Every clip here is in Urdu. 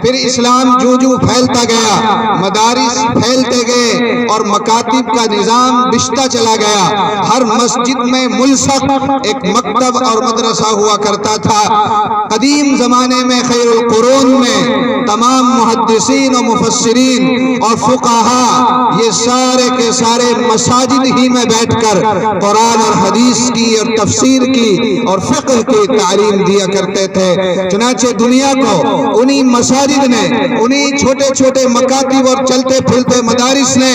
پھر اسلام جو پھیلتا گیا، مدارس پھیلتے گئے اور مکاتب کا نظام بچھتا چلا گیا۔ ہر مسجد میں ملصق ایک مکتب اور مدرسہ ہوا کرتا تھا۔ قدیم زمانے میں خیر القرون میں تمام محدثین و مفسرین اور فقہا یہ سارے کے سارے مساجد ہی میں بیٹھ کر قرآن اور حدیث کی اور تفسیر کی اور فقہ کی تعلیم دیا کرتے تھے۔ چنانچہ دنیا کو انہی مساجد نے، انہی چھوٹے چھوٹے مکاتب اور چلتے پھرتے مدارس نے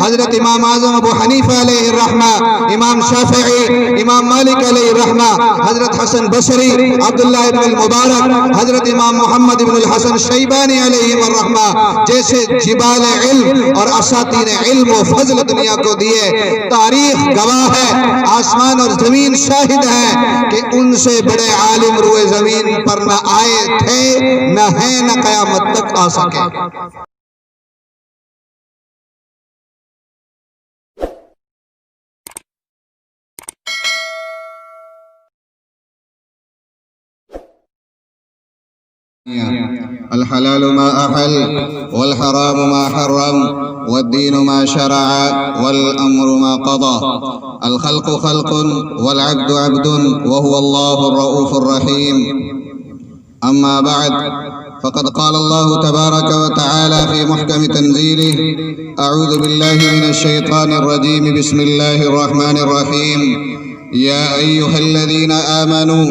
حضرت امام اعظم ابو حنیفہ علیہ الرحمہ، امام شافعی، امام مالک علیہ الرحمہ، حضرت حسن بصری، عبداللہ ابن المبارک، حضرت امام محمد ابن الحسن شیبانی علیہ الرحمہ جیسے جبال علم اور اساطیر علم و فضل دنیا کو دیے۔ تاریخ گواہ ہے، آسمان اور زمین شاہد ہیں کہ ان سے بڑے عالم روئے زمین پر نہ آئے تھے، نہ ہیں، نہ قیامت تک آ سکے۔ الحلال ما أحل والحرام ما حرم والدين ما شرع والأمر ما قضى الخلق خلق والعبد عبد وهو الله الرؤوف الرحيم أما بعد فقد قال الله تبارك وتعالى في محكم تنزيله أعوذ بالله من الشيطان الرجيم بسم الله الرحمن الرحيم يا أيها الذين آمنوا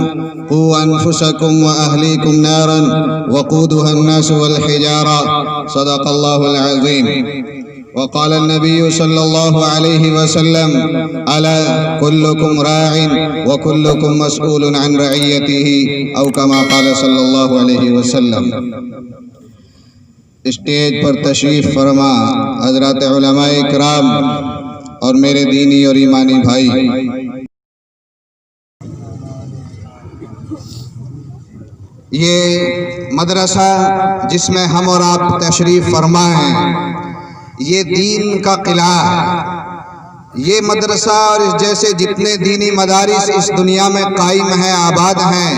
قوا أنفسكم وأهليكم نارا وقودها الناس والحجارة صدق الله العظيم وقال النبي صلى الله عليه وسلم ألا كلكم راع وكلكم مسؤول عن رعيته أو كما قال صلى الله عليه وسلم۔ اسٹیج پر تشریف فرما حضرات علماء اکرام اور میرے دینی اور ایمانی بھائی، یہ مدرسہ جس میں ہم اور آپ تشریف فرما ہیں، یہ دین کا قلعہ ہے۔ یہ مدرسہ اور اس جیسے جتنے دینی مدارس اس دنیا میں قائم ہیں، آباد ہیں،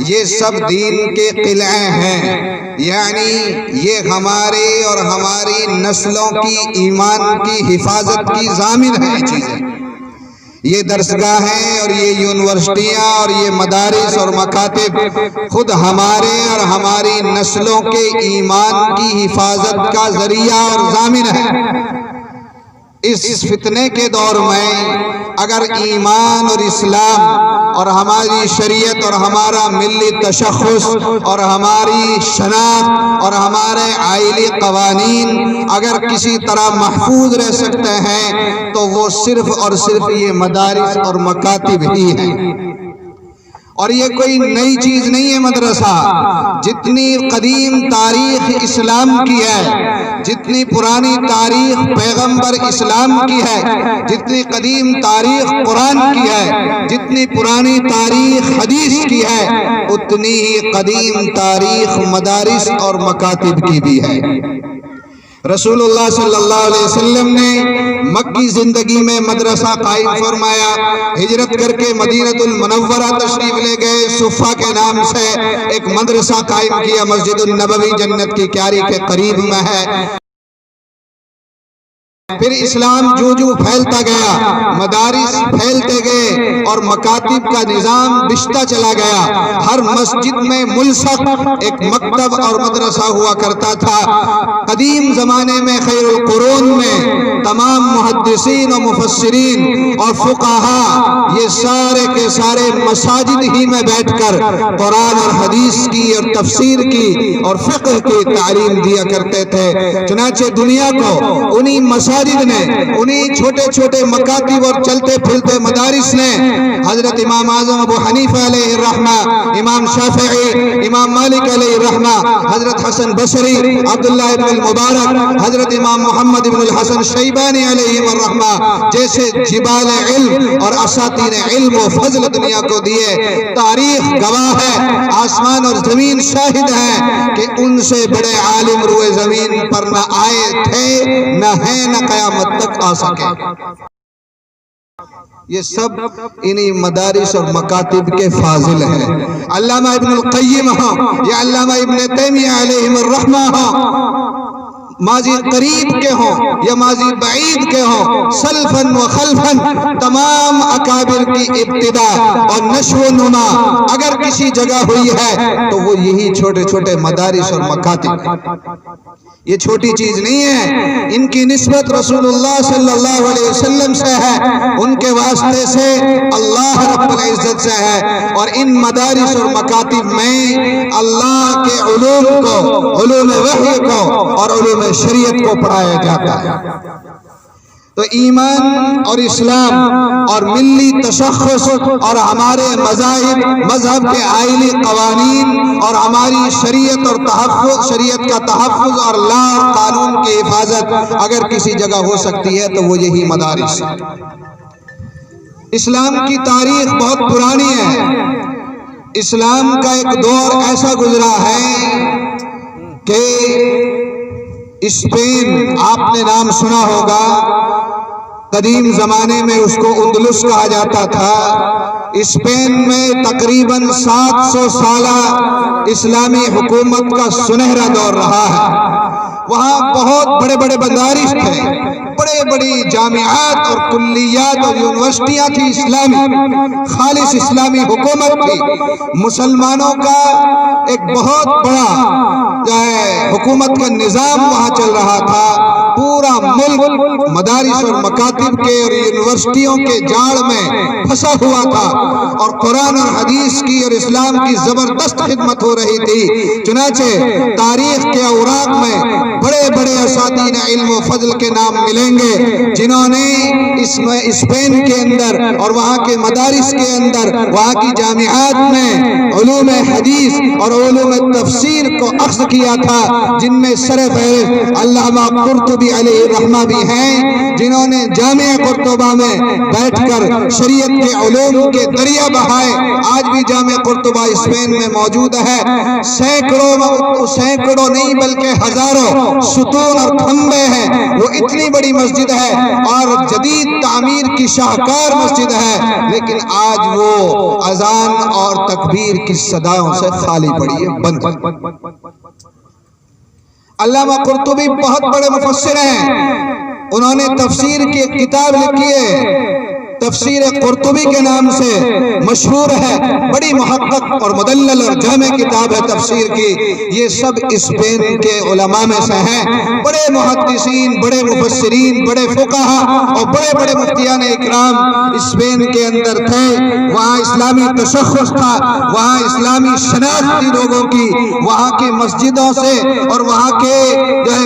یہ سب دین کے قلعے ہیں۔ یعنی یہ ہمارے اور ہماری نسلوں کی ایمان کی حفاظت کی ضامن ہیں۔ چیزیں یہ درسگاہیں اور یہ یونیورسٹیاں اور یہ مدارس اور مکاتب خود ہمارے اور ہماری نسلوں کے ایمان کی حفاظت کا ذریعہ اور ضامن ہے۔ اس فتنے کے دور میں اگر ایمان اور اسلام اور ہماری شریعت اور ہمارا ملی تشخص اور ہماری شناخت اور ہمارے آئلی قوانین اگر کسی طرح محفوظ رہ سکتے ہیں تو وہ صرف اور صرف یہ مدارس اور مکاتب ہی ہیں۔ اور یہ کوئی نئی چیز نہیں ہے مدرسہ۔ جتنی قدیم تاریخ اسلام کی ہے، جتنی پرانی تاریخ پیغمبر اسلام کی ہے، جتنی قدیم تاریخ قرآن کی ہے، جتنی پرانی تاریخ حدیث کی ہے، اتنی ہی قدیم تاریخ مدارس اور مکاتب کی بھی ہے۔ رسول اللہ صلی اللہ علیہ وسلم نے مکی زندگی میں مدرسہ قائم فرمایا، ہجرت کر کے مدینہ المنورہ تشریف لے گئے، صفہ کے نام سے ایک مدرسہ قائم کیا، مسجد النبوی جنت کی کیاری کے قریب میں ہے۔ پھر اسلام جو پھیلتا گیا، مدارس پھیلتے گئے اور مکاتب کا نظام بچھتا چلا گیا۔ ہر مسجد میں ملصق ایک مکتب اور مدرسہ ہوا کرتا تھا۔ قدیم زمانے میں خیر القرون میں تمام محدثین و مفسرین اور فقہا یہ سارے کے سارے مساجد ہی میں بیٹھ کر قرآن اور حدیث کی اور تفسیر کی اور فقہ کی تعلیم دیا کرتے تھے۔ چنانچہ دنیا کو انہی مساجد نے، انہی چھوٹے چھوٹے مکاتب اور چلتے پھرتے مدارس نے حضرت امام اعظم ابو حنیفہ علیہ الرحمہ، امام شافعی، امام مالک علیہ الرحمہ، حضرت حسن بصری، عبداللہ ابن المبارک، حضرت امام محمد ابن الحسن شیبانی علیہ الرحمہ جیسے جبال علم اور اساطیر علم و فضل دنیا کو دیے۔ تاریخ گواہ ہے، آسمان اور زمین شاہد ہیں کہ ان سے بڑے عالم روئے زمین پر نہ آئے تھے، نہ ہیں، نہ قیامت تک آ سکے۔ یہ سب انہی مدارس اور مکاتب کے فاضل ہیں. علامہ ابن القیم ہوں یا علامہ ابن تیمیہ علیہم الرحمہ ہوں، ماضی قریب کے ہوں یا ماضی بعید کے ہوں، سلفاً و خلفاً تمام اکابر کی ابتدا اور نشو و نما اگر کسی جگہ ہوئی ہے تو وہ یہی چھوٹے چھوٹے مدارس اور مکاتب. یہ چھوٹی چیز نہیں ہے، ان کی نسبت رسول اللہ صلی اللہ علیہ وسلم سے ہے، ان کے واسطے سے اللہ رب العزت سے ہے. اور ان مدارس اور مکاتب میں اللہ کے علوم کو، علوم وحی کو اور علوم شریعت کو پڑھایا جاتا ہے. تو ایمان اور اسلام اور ملی تشخص اور ہمارے مذہب کے آئلی قوانین اور ہماری شریعت اور تحفظ، شریعت کا تحفظ اور لا اور قانون کی حفاظت اگر کسی جگہ ہو سکتی ہے تو وہ یہی مدارس ہے. اسلام کی تاریخ بہت پرانی ہے. اسلام کا ایک دور ایسا گزرا ہے کہ اسپین، آپ نے نام سنا ہوگا، قدیم زمانے میں اس کو اندلس کہا جاتا تھا. اسپین میں تقریباً 700 سالہ اسلامی حکومت کا سنہرا دور رہا ہے. وہاں بہت بڑے بڑے مدارس تھے، بڑے بڑی جامعات اور کلیات اور یونیورسٹیاں تھیں اسلامی، خالص اسلامی حکومت تھی. مسلمانوں کا ایک بہت بڑا حکومت کا نظام وہاں چل رہا تھا. پورا ملک مدارس اور مکاتب کے اور یونیورسٹیوں کے جاڑ میں پھنسا ہوا تھا اور قرآن اور حدیث کی اور اسلام کی زبردست خدمت ہو رہی تھی. چنانچہ تاریخ کے اوراق میں بڑے بڑے اساتین علم و فضل کے نام ملیں گے جنہوں نے اسپین کے اندر اور وہاں کے مدارس کے اندر، وہاں کی جامعات میں علوم حدیث اور علوم تفسیر کو اخذ کیا تھا، جن میں سر فہرست علامہ قرطبی علیہ الرحمہ بھی ہیں، جنہوں نے جامعہ قرطبہ میں بیٹھ کر شریعت کے علوم کے دریا بہائے. آج بھی جامعہ قرطبہ اسپین میں موجود ہے. سینکڑوں نہیں بلکہ ہزاروں ستون اور کھمبے ہیں. وہ اتنی بڑی مسجد ہے اور جدید تعمیر کی شاہکار مسجد ہے، لیکن آج وہ اذان اور تکبیر کی صداؤں سے خالی پڑی ہے، بند. علامہ قرطبی بہت بڑے مفسر ہیں. انہوں نے تفسیر کی ایک کتاب لکھی ہے، تفسیر قرطبی کے نام سے مشہور ہے. بڑی محقق اور مدلل اور جامع کتاب ہے تفسیر کی. یہ سب اسپین کے علماء میں سے ہیں. بڑے محدثین، بڑے مفسرین، بڑے فقہا اور بڑے بڑے مفتیان اکرام اسپین کے اندر تھے. وہاں اسلامی تشخص تھا، وہاں اسلامی شناخت تھی لوگوں کی. وہاں کی مسجدوں سے اور وہاں کے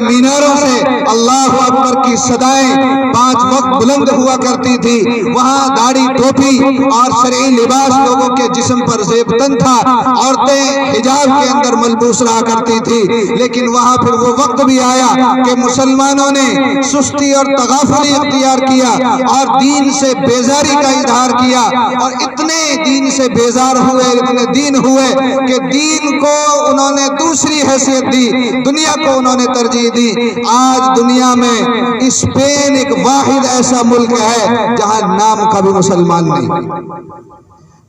میناروں سے اللہ اکبر کی صدائیں 5 وقت بلند ہوا کرتی تھی. وہاں داڑھی ٹوپی اور شرعی لباس لوگوں کے جسم پر زیب تن تھا. عورتیں حجاب کے اندر ملبوس رہا کرتی تھی. لیکن وہاں پھر وہ وقت بھی آیا کہ مسلمانوں نے سستی اور تغافلی اختیار کیا اور دین سے بیزاری کا اظہار کیا، اور اتنے دین سے بیزار ہوئے، اتنے دین ہوئے کہ دین کو انہوں نے دوسری حیثیت دی، دنیا کو انہوں نے ترجیح دی. آج دنیا میں اسپین ایک واحد ایسا ملک ہے جہاں نام کا بھی مسلمان نہیں.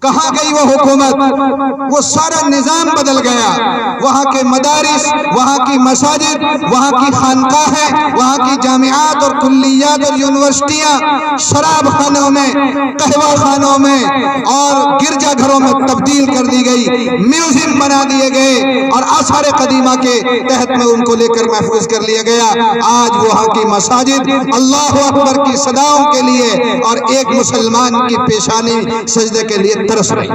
کہاں گئی وہ حکومت؟ وہ سارا نظام بدل گیا. وہاں کے مدارس، وہاں کی مساجد، وہاں کی خانقاہیں، وہاں کی جامعات اور کلیات اور یونیورسٹیاں شراب خانوں میں، قہوہ خانوں میں اور گرجا گھروں میں تبدیل کر دی گئی. میوزیم بنا دیے گئے اور آثار قدیمہ کے تحت میں ان کو لے کر محفوظ کر لیا گیا. آج وہاں کی مساجد اللہ اکبر کی صداؤں کے لیے اور ایک مسلمان کی پیشانی سجدے کے لیے ترس رہی.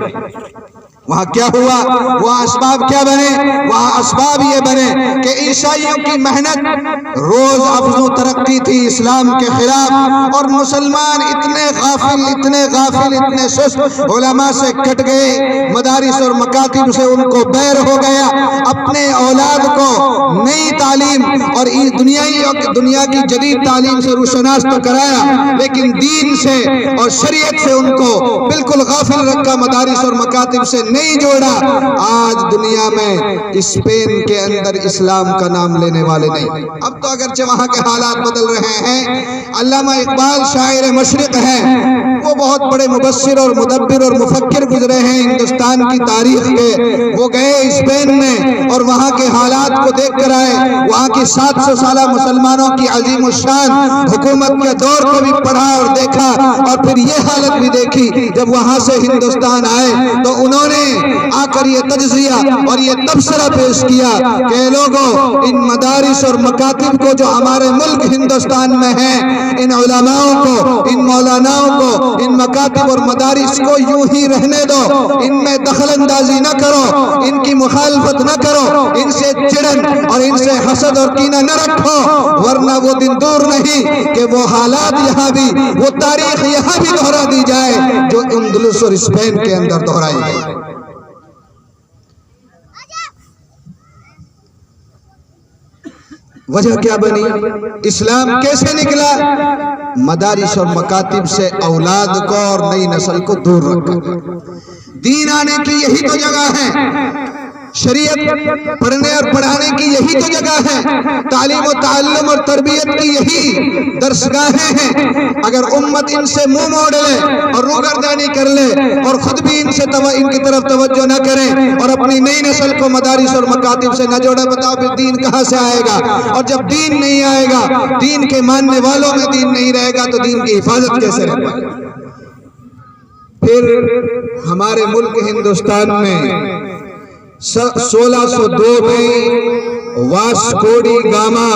وہاں کیا ہوا؟ وہاں اسباب کیا بنے؟ وہاں اسباب یہ بنے کہ عیسائیوں کی محنت روز افزوں ترقی تھی اسلام کے خلاف، اور مسلمان اتنے غافل، اتنے غافل، اتنے سست، علماء سے کٹ گئے، مدارس اور مکاتب سے ان کو بیر ہو گیا. اپنے اولاد کو نئی تعلیم اور دنیا کی جدید تعلیم سے روشناس تو کرایا، لیکن دین سے اور شریعت سے ان کو بالکل غافل رکھا، مدارس اور مکاتب سے نہیں جوڑا. آج دنیا میں اسپین کے اندر اسلام کا نام لینے والے نہیں. اب تو اگرچہ وہاں کے حالات بدل رہے ہیں. علامہ اقبال شاعر مشرق ہیں، وہ وہ بہت بڑے مبصر اور مدبر اور مفکر گزرے ہیں ہندوستان کی تاریخ کے، وہ گئے اسپین میں اور وہاں کے حالات کو دیکھ کر آئے، وہاں کی 700 سالہ مسلمانوں کی عظیم الشان حکومت کے دور کو بھی پڑھا اور دیکھا، اور پھر یہ حالت بھی دیکھی جب وہاں سے ہندوستان آئے تو انہوں نے آ کر یہ تجزیہ اور یہ تبصرہ پیش کیا کہ لوگوں، ان مدارس اور مکاتب کو جو ہمارے ملک ہندوستان میں ہیں، ان علماؤں کو، ان مولاناؤں کو، ان مکاتب اور مدارس کو یوں ہی رہنے دو، ان میں دخل اندازی نہ کرو، ان کی مخالفت نہ کرو، ان سے چڑن اور ان سے حسد اور کینہ نہ رکھو، ورنہ وہ دن دور نہیں کہ وہ حالات یہاں بھی، وہ تاریخ یہاں بھی دہرا دی جائے جو اندلس اور اسپین کے اندر دہرائی گئی۔ وجہ کیا بنی؟ اسلام کیسے نکلا؟ مدارس اور مکاتب سے اولاد کو اور نئی نسل کو دور رکھا۔ دین آنے کی یہی تو جگہ ہے، شریعت پڑھنے اور پڑھانے کی یہی تو جگہ ہے، تعلیم و تعلم اور تربیت کی یہی درسگاہیں ہیں۔ اگر امت ان سے منہ موڑ لے اور روگردانی کر لے اور خود بھی ان کی طرف توجہ نہ کرے اور اپنی نئی نسل کو مدارس اور مکاتب سے نہ جوڑے، بتاؤ پھر دین کہاں سے آئے گا؟ اور جب دین نہیں آئے گا، دین کے ماننے والوں میں دین نہیں رہے گا، تو دین کی حفاظت کیسے رہ پائے گا؟ پھر ہمارے ملک ہندوستان میں 1602 میں واسکوڈی گاما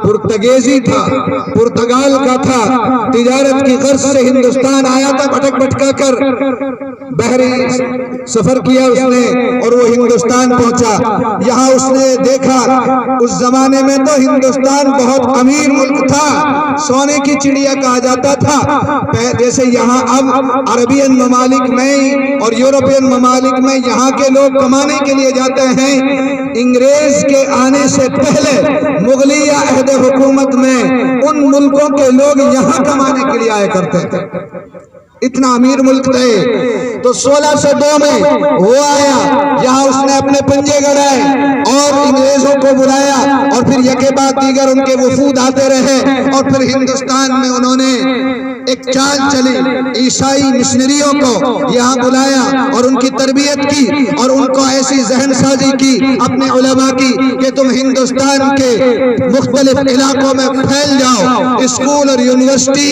پرتگیزی تھا، پرتگال کا تھا، تجارت کی غرض سے ہندوستان آیا تھا، بھٹک بھٹکا کر بحری سفر کیا اس نے اور وہ ہندوستان پہنچا۔ یہاں اس نے دیکھا، اس زمانے میں تو ہندوستان بہت امیر ملک تھا، سونے کی چڑیا کہا جاتا تھا، جیسے یہاں اب عربین ممالک میں اور یورپین ممالک میں یہاں کے لوگ کمانے کے لیے جاتے ہیں، انگریز کے آنے سے پہلے مغلیہ عہد حکومت میں ان ملکوں کے لوگ یہاں کمانے کے لیے آئے کرتے تھے، اتنا امیر ملک تھے۔ تو 1602 میں وہ آیا، یہاں اس نے اپنے پنجے گڑائے اور انگریزوں کو بلایا، اور پھر یکے بعد دیگر ان کے وفود آتے رہے، اور پھر ہندوستان میں انہوں نے ایک چال چلی، عیسائی مشنریوں کو یہاں بلایا اور ان کی تربیت کی اور ان کو ایسی ذہن سازی کی اپنے علماء کی کہ تم ہندوستان کے مختلف علاقوں میں پھیل جاؤ، اسکول اور یونیورسٹی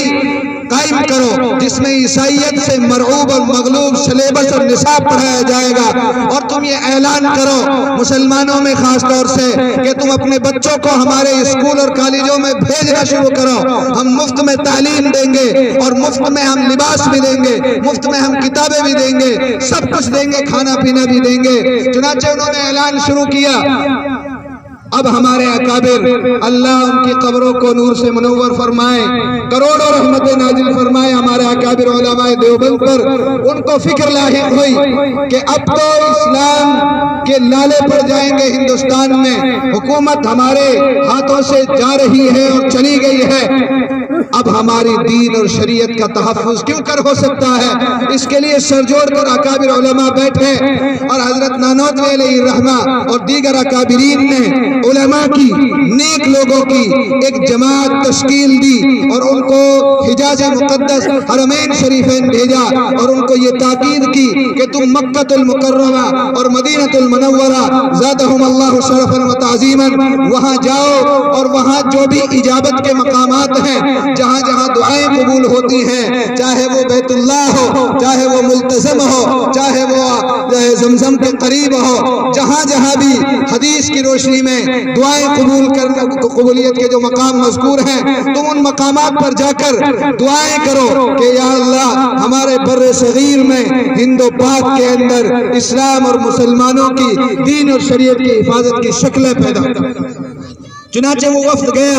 قائم کرو جس میں عیسائیت سے مرعوب اور مغلوب سلیبس اور نصاب پڑھایا جائے گا، اور تم یہ اعلان کرو مسلمانوں میں خاص طور سے کہ تم اپنے بچوں کو ہمارے اسکول اور کالجوں میں بھیجنا شروع کرو، ہم مفت میں تعلیم دیں گے اور مفت میں ہم لباس بھی دیں گے، مفت میں ہم کتابیں بھی دیں گے، سب کچھ دیں گے، کھانا پینا بھی دیں گے۔ چنانچہ انہوں نے اعلان شروع کیا۔ اب ہمارے اکابر، اللہ ان کی قبروں کو نور سے منور فرمائے، کروڑوں رحمت نازل فرمائے ہمارے اکابر علماء دیوبند پر، ان کو فکر لاحق ہوئی کہ اب تو اسلام کے لالے پڑ جائیں گے ہندوستان میں، حکومت ہمارے ہاتھوں سے جا رہی ہے اور چلی گئی ہے، اب ہماری دین اور شریعت کا تحفظ کیوں کر ہو سکتا ہے؟ اس کے لیے سر جوڑ کر اکابر علماء بیٹھے، اور حضرت نانوتوی علیہ الرحمہ اور دیگر اکابرین نے علماء کی، نیک لوگوں کی ایک جماعت تشکیل دی اور ان کو حجاز مقدس حرمین شریفین بھیجا اور ان کو یہ تاکید کی کہ تم مکہ المکرمہ اور مدینہ المنورہ زادہم اللہ شرفا و تعظیما وہاں جاؤ، اور وہاں جو بھی اجابت کے مقامات ہیں، جہاں جہاں دعائیں قبول ہوتی ہیں، چاہے وہ بیت اللہ ہو، چاہے وہ ملتزم ہو، چاہے وہ زمزم کے قریب ہو، جہاں جہاں بھی حدیث کی روشنی میں دعائیں قبولیت کے جو مقام مذکور ہیں، تم ان مقامات پر جا کر دعائیں کرو کہ یا اللہ ہمارے بر صغیر میں ہند و پاک کے اندر اسلام اور مسلمانوں کی دین اور شریعت کی حفاظت کی شکلیں پیدا کرو۔ چنانچہ وہ وفد گیا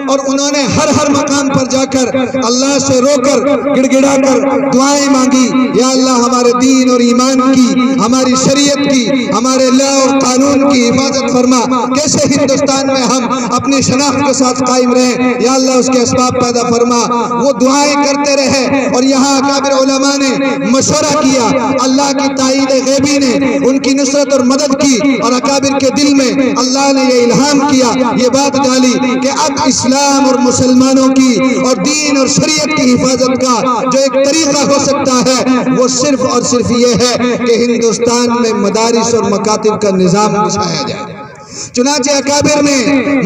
اور انہوں نے ہر ہر مقام پر جا کر اللہ سے رو کر گڑ گڑا کر دعائیں مانگی، یا اللہ ہمارے دین اور ایمان کی، ہماری شریعت کی، ہمارے لا اور قانون کی حفاظت فرما، کیسے ہندوستان میں ہم اپنی شناخت کے ساتھ قائم رہیں، یا اللہ اس کے اسباب پیدا فرما۔ وہ دعائیں کرتے رہے اور یہاں اکابر علماء نے مشورہ کیا، اللہ کی تائید غیبی نے ان کی نصرت اور مدد کی، اور اکابر کے دل میں اللہ نے یہ الہام کیا، یہ بات ڈالی کہ اب اسلام اور مسلمانوں کی اور دین اور شریعت کی حفاظت کا جو ایک طریقہ ہو سکتا ہے وہ صرف اور صرف یہ ہے کہ ہندوستان میں مدارس اور مکاتب کا نظام بچھایا جائے۔ چنانچہ اکابر نے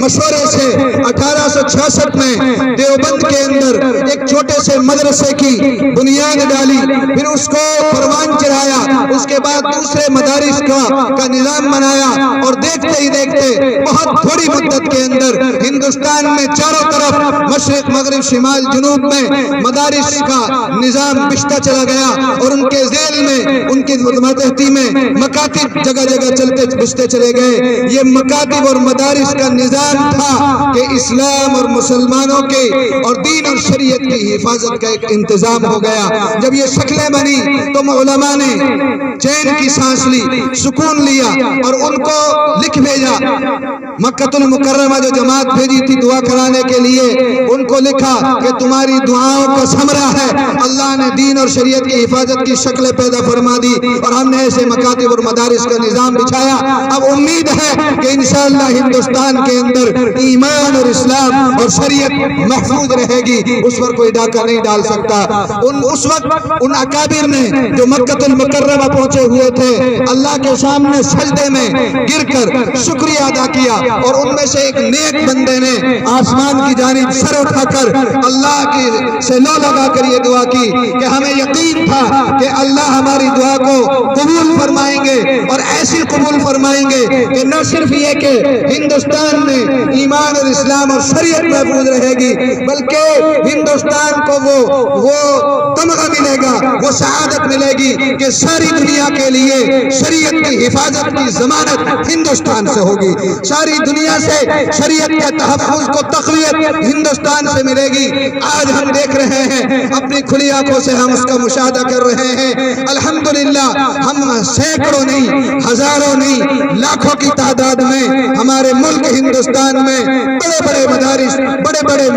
مشورے سے 1866 میں دیوبند کے اندر ایک چھوٹے سے مدرسے کی بنیاد ڈالی، پھر اس کو پروان چڑھایا، اس کے بعد دوسرے مدارس کا نظام بنایا، اور دیکھتے ہی دیکھتے بہت تھوڑی مدت کے اندر ہندوستان میں چاروں طرف مشرق مغرب شمال جنوب میں مدارس کا نظام بچھتا چلا گیا، اور ان کے ذیل میں ان کی ماتحتی میں مکاتب جگہ جگہ چلتے بچھتے چلے گئے۔ یہ مکاتب اور مدارس کا نظام تھا کہ اسلام اور مسلمانوں کے اور دین اور شریعت کی حفاظت کا ایک انتظام ہو گیا۔ جب یہ شکلیں بنی تو علماء نے چین کی سانس لی، سکون لیا، اور ان کو لکھ بھیجا۔ مکہ المکرمہ جو جماعت بھیجی تھی دعا کرانے کے لیے، ان کو لکھا کہ تمہاری دعاؤں کا ثمرہ ہے، اللہ نے دین اور شریعت کی حفاظت کی شکلیں پیدا فرما دی، اور ہم نے ایسے مکاتب اور مدارس کا نظام بچھایا۔ اب امید ہے کہ انشاءاللہ ہندوستان کے اندر ایمان اور اسلام اور شریعت محفوظ رہے گی، اس پر کوئی ڈاکہ نہیں ڈال سکتا۔ اس وقت ان اکابر نے جو مکہ المکرمہ پہنچے ہوئے تھے، اللہ کے سامنے سجدے میں گر کر شکریہ ادا کیا، اور ان میں سے ایک نیک بندے نے آسمان کی جانب سر اٹھا کر اللہ کی سے لو لگا کر یہ دعا کی کہ ہمیں یقین تھا کہ اللہ ہماری دعا کو قبول فرمائیں گے، اور ایسی قبول فرمائیں گے کہ نہ صرف یہ کہ ہندوستان میں ایمان اور اسلام اور شریعت محفوظ رہے گی، بلکہ ہندوستان کو وہ تمغہ ملے گا، وہ سعادت ملے گی کہ ساری دنیا کے لیے شریعت کی حفاظت کی ضمانت ہندوستان سے ہوگی، ساری دنیا سے شریعت کے تحفظ کو تقویت ہندوستان سے ملے گی۔ آج ہم دیکھ رہے ہیں، اپنی کھلی آنکھوں سے ہم اس کا مشاہدہ کر رہے ہیں۔ الحمدللہ ہم سینکڑوں نہیں، ہزاروں نہیں، لاکھوں کی تعداد میں ہمارے ملک ہندوستان میں بڑے بڑے مدارس، بڑے بڑے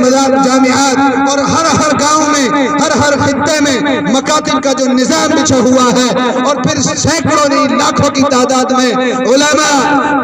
جامعات، اور ہر گاؤں میں، ہر خطے میں مکاتب کا جو نظام بچھا ہوا ہے، اور پھر سینکڑوں نہیں لاکھوں کی تعداد میں علماء،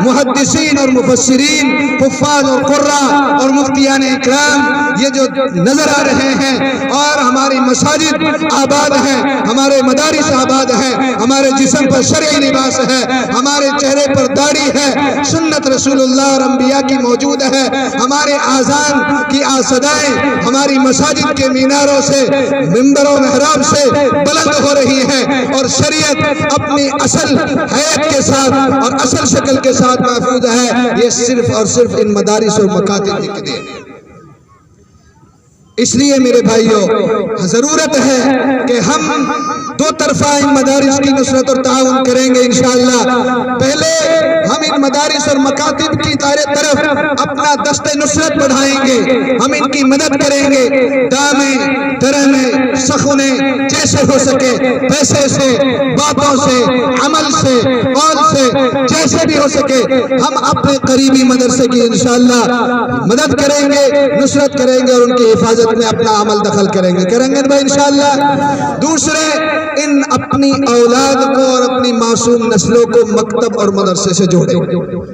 محدثین اور مفسرین، حفاظ اور قراء اور مفتیان اکرام یہ جو نظر آ رہے ہیں، اور ہماری مساجد آباد ہیں، ہمارے مدارس آباد ہیں، ہمارے جسم پر شرعی لباس ہے، ہمارے چہرے پر داڑھی ہے، سنت رسول اللہ اور انبیاء کی موجود ہے، ہمارے آذان کی صدائیں ہماری مساجد کے میناروں سے، منبر و محراب سے بلند ہو رہی ہیں، اور شریعت اپنی اصل حیت کے ساتھ اور اصل شکل کے ساتھ محفوظ ہے۔ یہ صرف اور صرف ان مدارس اور مکاتب کی دین ہے۔ اس لیے میرے بھائیوں ضرورت ہے کہ ہم دو طرفہ ان مدارس کی نصرت اور تعاون کریں گے انشاءاللہ۔ پہلے ہم ان مدارس اور مکاتب کی طرف اپنا دست نصرت بڑھائیں گے، ہم ان کی مدد کریں گے، دامیں درہمیں سخنیں جیسے ہو سکے، پیسے سے، باتوں سے، عمل سے، قول سے، جیسے بھی ہو سکے ہم اپنے قریبی مدرسے کی انشاءاللہ مدد کریں گے، نصرت کریں گے، اور ان کی حفاظت میں اپنا عمل دخل کریں گے بھائی انشاءاللہ۔ دوسرے، ان اپنی اولاد کو اور اپنی معصوم نسلوں کو مکتب اور مدرسے سے جوڑیں گے۔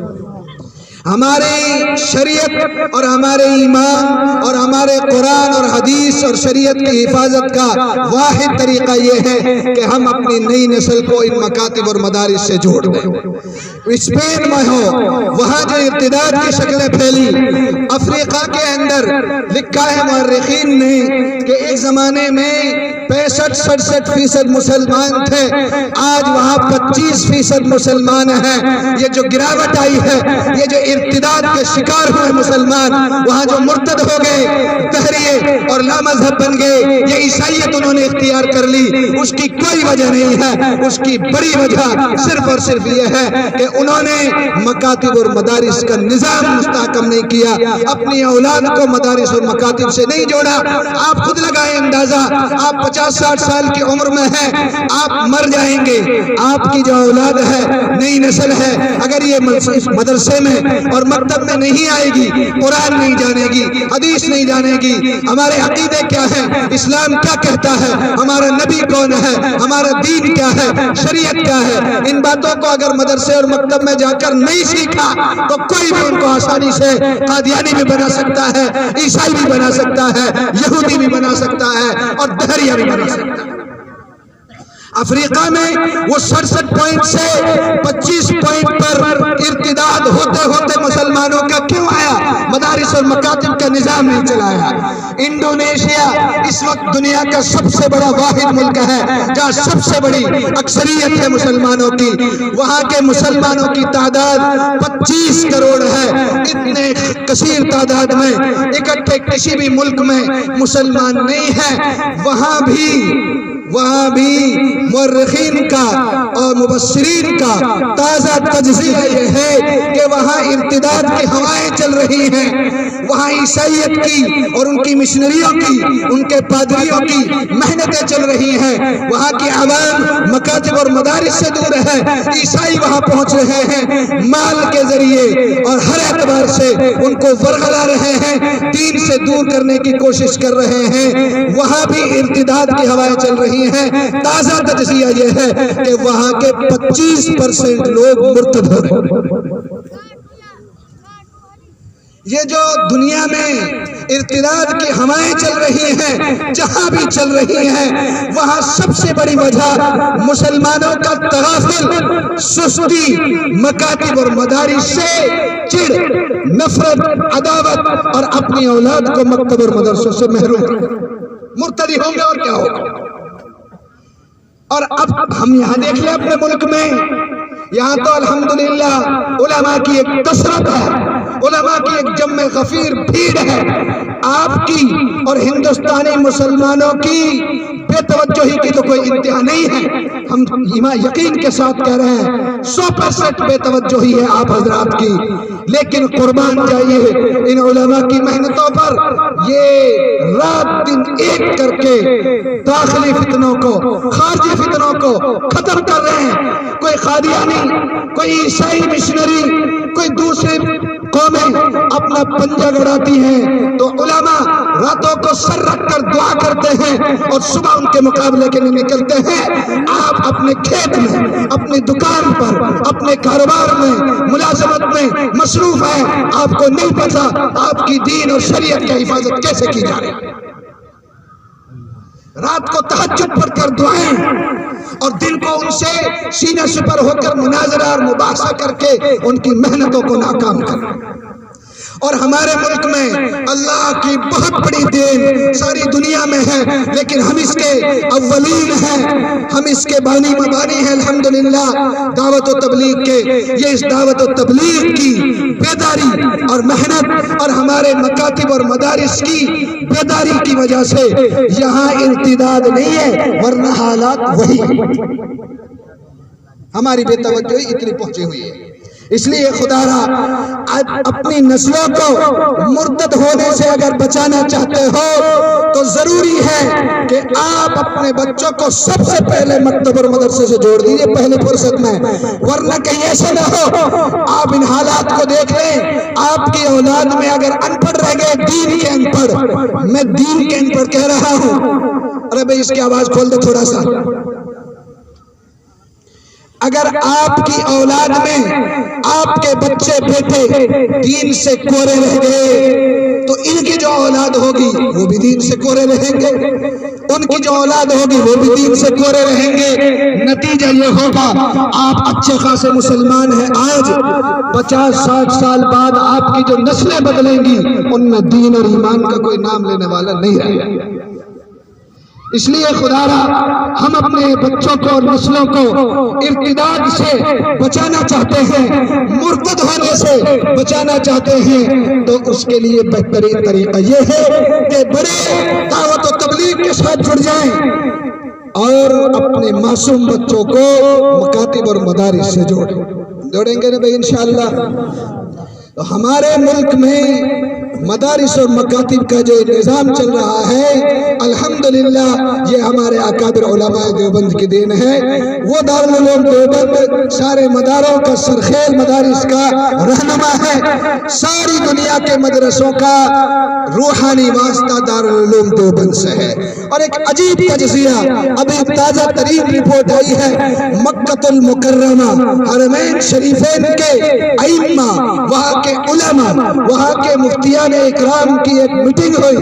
ہماری شریعت اور ہمارے ایمان اور ہمارے قرآن اور حدیث اور شریعت کی حفاظت کا واحد طریقہ یہ ہے کہ ہم اپنی نئی نسل کو ان مکاتب اور مدارس سے جوڑ دیں۔ اسپین میں ہو، وہاں جو ارتداد کی شکلیں پھیلی، افریقہ کے اندر لکھا ہے مورخین نے کہ ایک زمانے میں 65-67% مسلمان تھے، آج وہاں 25% مسلمان ہیں۔ یہ جو گراوٹ آئی ہے، یہ جو ارتداد کے شکار ہوئے مسلمان، وہاں جو مرتد ہو گئے، تحریے اور لامذہب بن گئے، یہ عیسائیت انہوں نے اختیار کر لی، اس کی کوئی وجہ نہیں ہے۔ اس کی بڑی وجہ صرف اور صرف یہ ہے کہ انہوں نے مکاتب اور مدارس کا نظام مستحکم نہیں کیا، اپنی اولاد کو مدارس اور مکاتب سے نہیں جوڑا۔ آپ خود لگائیں اندازہ، آپ 50-60 سال کی عمر میں ہیں، آپ مر جائیں گے، آپ کی جو اولاد ہے، نئی نسل ہے، اگر یہ مدرسے میں اور مکتب میں نہیں آئے گی، قرآن نہیں جانے گی، حدیث نہیں جانے گی، ہمارے عقیدے کیا ہیں، اسلام کیا کہتا ہے، ہمارا نبی کون ہے، ہمارا دین کیا ہے، شریعت کیا ہے، ان باتوں کو اگر مدرسے اور مکتب میں جا کر نہیں سیکھا تو کوئی بھی ان کو آسانی سے قادیانی بھی بنا سکتا ہے، عیسائی بھی بنا سکتا ہے، یہودی بھی بنا سکتا ہے اور دہریہ بھی بنا سکتا ہے۔ افریقہ میں وہ 67 پوائنٹ سے 25 پوائنٹ پر ارتداد ہوتے ہوتے مسلمانوں کا کیوں آیا؟ مدارس اور مکاتب کا نظام نہیں چلایا۔ انڈونیشیا اس وقت دنیا کا سب سے بڑا واحد ملک ہے جہاں سب سے بڑی اکثریت ہے مسلمانوں کی، وہاں کے مسلمانوں کی تعداد 25 کروڑ ہے۔ اتنے کثیر تعداد میں اکٹھے کسی بھی ملک میں مسلمان نہیں ہے، وہاں بھی مورخین کا اور مبصرین کا تازہ تجزیہ یہ ہے کہ وہاں ارتداد کی ہوائیں چل رہی ہیں، وہاں عیسائیت کی اور ان کی مشنریوں کی، ان کے پادریوں کی محنتیں چل رہی ہیں، وہاں کی عوام مکاتب اور مدارس سے دور ہے، عیسائی وہاں پہنچ رہے ہیں مال کے ذریعے اور ہر اعتبار سے ان کو ورغلا رہے ہیں، دین سے دور کرنے کی کوشش کر رہے ہیں، وہاں بھی ارتداد کی ہوائیں چل رہی ہیں۔ تازہ تجزیہ یہ ہے کہ وہاں کے 25% لوگ مرتد ہو گئے۔ یہ جو دنیا میں ارتداد کی ہوائیں چل رہی ہیں، جہاں بھی چل رہی ہیں، وہاں سب سے بڑی وجہ مسلمانوں کا تغافل، سستی، مکاتب اور مدارس سے چڑ، نفرت، عداوت اور اپنی اولاد کو مکتب اور مدرسوں سے محروم۔ مرتدی ہوں گے اور کیا ہوگا؟ اور اب ہم یہاں دیکھ لیں اپنے ملک میں، یہاں تو الحمدللہ علماء کی ایک کثرت ہے، علماء کی ایک جمع غفیر بھیڑ ہے، آپ کی اور ہندوستانی مسلمانوں کی بے توجہی کی تو کوئی انتہا نہیں ہے۔ ہم یقین کے ساتھ کہہ رہے ہیں 100% بے توجہی ہے آپ حضرات کی، لیکن قربان جائیے ان علماء کی محنتوں پر، یہ رات دن ایک کر کے داخلی فتنوں کو، خارجی فتنوں کو ختم کر رہے ہیں۔ کوئی قادیانی، کوئی عیسائی مشنری، کوئی دوسری قومیں اپنا پنجہ گڑاتی ہیں تو علماء راتوں کو سر رکھ کر دعا کرتے ہیں اور صبح ان کے مقابلے کے لیے نکلتے ہیں۔ آپ اپنے کھیت میں، اپنی دکان پر، اپنے کاروبار میں، ملازمت میں مصروف ہیں، آپ کو نہیں پتا آپ کی دین اور شریعت کی حفاظت کیسے کی جا رہی ہے۔ رات کو تہجد پڑھ کر دعائیں اور دن کو ان سے سینہ سپر ہو کر مناظرہ اور مباحثہ کر کے ان کی محنتوں کو ناکام کرنا۔ اور ہمارے ملک میں اللہ کی بہت بڑی دین ساری دنیا میں ہے، لیکن ہم اس کے اولین ہیں، ہم اس کے بانی مبانی ہیں الحمدللہ دعوت و تبلیغ کے۔ یہ اس دعوت و تبلیغ کی بیداری اور محنت اور ہمارے مکاتب اور مدارس کی بیداری کی وجہ سے یہاں ارتداد نہیں ہے، ورنہ حالات وہی ہیں۔ ہماری بے توجہی اتنی پہنچی ہوئی ہے، اس لیے خدا را اپنی نسلوں کو مرتد ہونے سے اگر بچانا چاہتے ہو تو ضروری ہے کہ آپ اپنے بچوں کو سب سے پہلے مکتب اور مدرسے سے جوڑ دیجئے پہلے فرصت میں، ورنہ کہیں ایسا نہ ہو آپ ان حالات کو دیکھ لیں، آپ کی اولاد میں اگر ان پڑھ رہ گئے، دین کے ان پڑھ، میں دین کے ان پڑھ کہہ رہا ہوں، ارے بھائی اس کی آواز کھول دے تھوڑا سا، اگر آپ کی اولاد میں آپ کے بچے بیٹے دین سے کورے رہ گئے تو ان کی جو اولاد ہوگی وہ بھی دین سے کورے رہیں گے، ان کی جو اولاد ہوگی وہ بھی دین سے کورے رہیں گے۔ نتیجہ یہ ہوگا آپ اچھے خاصے مسلمان ہیں آج، 50-60 سال بعد آپ کی جو نسلیں بدلیں گی ان میں دین اور ایمان کا کوئی نام لینے والا نہیں رہے گا۔ اس لیے خدا را ہم اپنے بچوں کو اور نسلوں کو ارتداد سے بچانا چاہتے ہیں، مرتد ہونے سے بچانا چاہتے ہیں، تو اس کے لیے بہترین طریقہ یہ ہے کہ بڑے دعوت و تبلیغ کے ساتھ جڑ جائیں اور اپنے معصوم بچوں کو مکاتب اور مدارس سے جوڑیں گے نا بھائی انشاءاللہ۔ تو ہمارے ملک میں مدارس اور مکاتب کا جو نظام چل رہا ہے الحمدللہ یہ ہمارے اکابر علماء دیوبند کی دین ہے۔ وہ دارالعلوم دیوبند سارے مداروں کا سرخیل مدارس کا رہنما ہے، ساری دنیا کے مدرسوں کا روحانی واسطہ دارالعلوم دیوبند سے ہے۔ اور ایک عجیب تجزیہ ابھی تازہ ترین رپورٹ آئی ہے، مکہ المکرمہ حرمین شریفین کے ائمہ، وہاں کے علماء، وہاں کے مفتیان اکرام کی ایک میٹنگ ہوئی،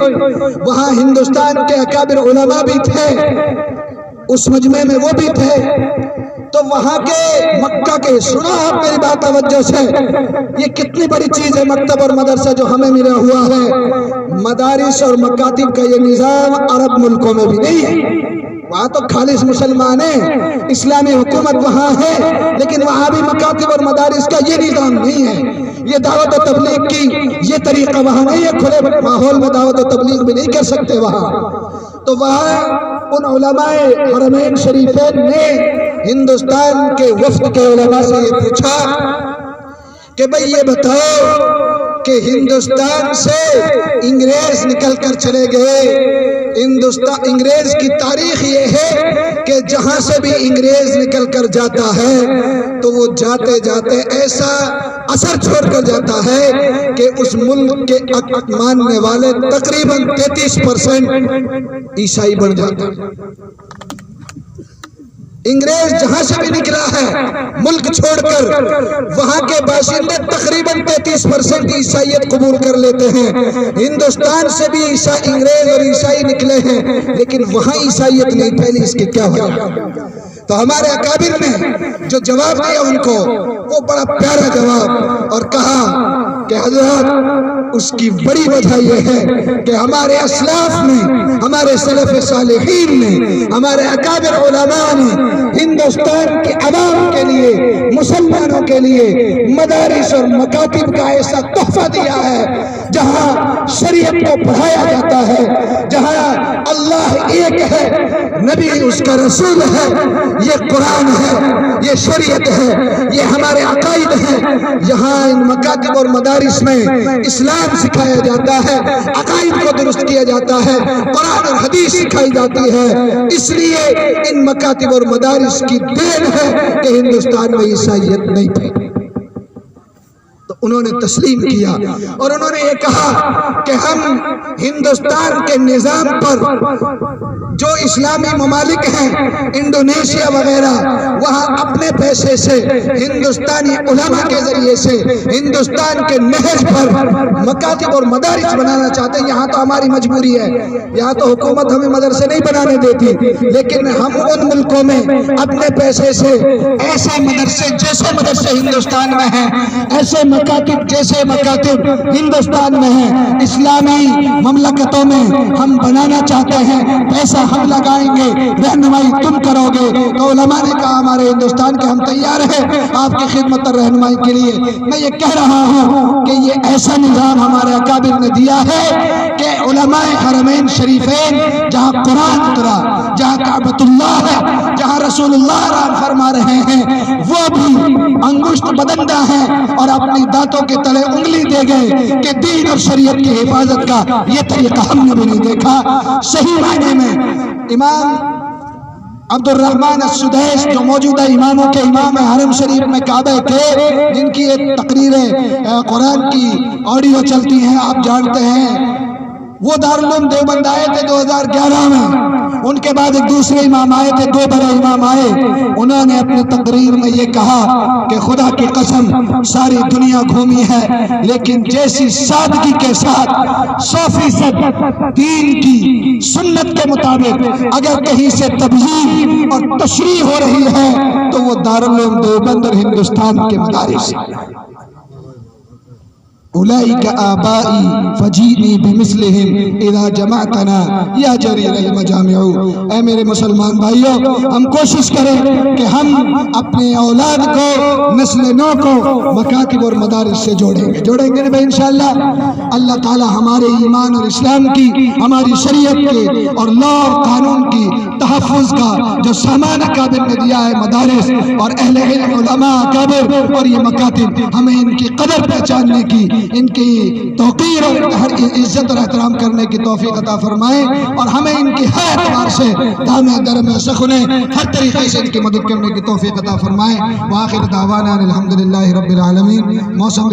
وہاں ہندوستان کے اکابر علماء بھی تھے، اس مجمع میں وہ بھی تھے۔ تو وہاں کے مکہ کے، سنا آپ میری بات توجہ سے، یہ کتنی بڑی چیز ہے مکتب اور مدرسہ جو ہمیں ملا ہوا ہے۔ مدارس اور مکاتب کا یہ نظام عرب ملکوں میں بھی نہیں ہے، وہاں تو خالص مسلمان ہیں، اسلامی حکومت وہاں ہے، لیکن وہاں بھی مکاتب اور مدارس کا یہ نظام نہیں ہے۔ یہ دعوت و تبلیغ کی یہ طریقہ وہاں نہیں ہے، کھلے ماحول میں دعوت و تبلیغ بھی نہیں کر سکتے وہاں۔ تو وہاں ان علماء حرمین شریفین نے ہندوستان کے وفد کے علماء سے یہ پوچھا کہ بھئی یہ بتاؤ کہ ہندوستان سے انگریز نکل کر چلے گئے، انگریز کی تاریخ یہ ہے کہ جہاں سے بھی انگریز نکل کر جاتا ہے تو وہ جاتے جاتے ایسا اثر چھوڑ کر جاتا ہے کہ اس ملک کے ماننے والے تقریباً 33% عیسائی بن جاتے ہیں۔ انگریز جہاں سے بھی نکلا ہے ملک چھوڑ کر، وہاں کے باشندے تقریباً 33% عیسائیت قبول کر لیتے ہیں۔ ہندوستان سے بھی انگریز اور عیسائی نکلے ہیں، لیکن وہاں عیسائیت نہیں پھیلی، اس کی کیا وجہ؟ تو ہمارے اکابر نے جو جواب دیا ان کو، وہ بڑا پیارا جواب، اور کہا کہ حضرت اس کی بڑی وجہ یہ ہے کہ ہمارے اسلاف نے، ہمارے سلف صالحین نے، ہمارے اکابر علماء نے ہندوستان کے عوام کے لیے، مسلمانوں کے لیے مدارس اور مکاتب کا ایسا تحفہ دیا ہے جہاں شریعت کو پڑھایا جاتا ہے، جہاں اللہ ایک ہے، نبی اس کا رسول ہے، یہ قرآن ہے، یہ شریعت ہے، یہ ہمارے عقائد ہیں۔ یہاں ان مکاتب اور مدارس میں اسلام سکھایا جاتا ہے، عقائد کو درست کیا جاتا ہے، قرآن اور حدیث سکھائی جاتی ہے۔ اس لیے ان مکاتب اور مدارس کی دین ہے کہ ہندوستان میں عیسائیت نہیں پھیلی۔ تو انہوں نے تسلیم کیا اور انہوں نے یہ کہا کہ ہم ہندوستان کے نظام پر جو اسلامی ممالک ہیں، انڈونیشیا وغیرہ، وہاں اپنے پیسے سے ہندوستانی علماء کے ذریعے سے ہندوستان کے نہج پر مکاتب اور مدارس بنانا چاہتے ہیں۔ یہاں تو ہماری مجبوری ہے، یہاں تو حکومت ہمیں مدرسے نہیں بنانے دیتی، لیکن ہم ان ملکوں میں اپنے پیسے سے ایسے مدرسے، جیسے مدرسے ہندوستان میں ہیں، ایسے مکاتب جیسے مکاتب ہندوستان میں ہیں، اسلامی مملکتوں میں ہم بنانا چاہتے ہیں۔ پیسہ ہم لگائیں گے، رہنمائی تم کرو گے۔ تو علماء نے کہا ہمارے ہندوستان کے ہم تیار ہیں آپ کی خدمت اور رہنمائی کے لیے۔ میں یہ کہہ رہا ہوں کہ یہ ایسا نظام ہمارے اکابر نے دیا ہے کہ علماء حرمین شریفین، جہاں قرآن اترا، جہاں کعبۃ اللہ ہے، جہاں رسول اللہ آرام فرما رہے ہیں، وہ بھی انگشت بدندہ ہیں اور اپنی دانتوں کے تلے انگلی دے گئے کہ دین اور شریعت کی حفاظت کا یہ طریقہ ہم نے بھی نہیں دیکھا۔ صحیح معنی میں امام عبد الرحمن السدیس، جو موجودہ اماموں کے امام حرم شریف میں کعبہ کے، جن کی ایک تقریریں قرآن کی آڈیو چلتی ہیں، آپ جانتے ہیں، وہ دارالعلوم دیوبند آئے تھے 2011 میں، ان کے بعد ایک دوسرے امام آئے تھے، دو بڑے امام آئے، انہوں نے اپنی تقریر میں یہ کہا کہ خدا کی قسم ساری دنیا گھومی ہے، لیکن جیسی سادگی کے ساتھ 100% دین کی سنت کے مطابق اگر کہیں سے تبلیغ اور تشریح ہو رہی ہے تو وہ دارالعلوم دیوبند اور ہندوستان کے مدارس ہیں۔ اولئک آبائی فجیئنی بمثلہم اذا جمعتنا یا جریل المجامع۔ اے میرے مسلمان بھائیوں، ہم کوشش کریں کہ ہم اپنے اولاد کو، نسل نو کو مکاتب اور مدارس سے جوڑیں گے بھائی انشاءاللہ۔ اللہ تعالی ہمارے ایمان اور اسلام کی، ہماری شریعت کے اور لا اور قانون کی تحفظ کا جو سامان اکابر نے دیا ہے، مدارس اور اہل علم علماء اکابر اور یہ مکاتب، ہمیں ان کی قدر پہچاننے کی، ان کی توقیر اور ہر عزت اور احترام کرنے کی توفیق عطا فرمائے، اور ہمیں ان کی ہر اعتبار سے دامے درمے سخنے ہر طریقے سے ان کی مدد کرنے کی توفیق عطا فرمائے۔ وآخر دعوانا الحمدللہ رب العالمین۔ موسم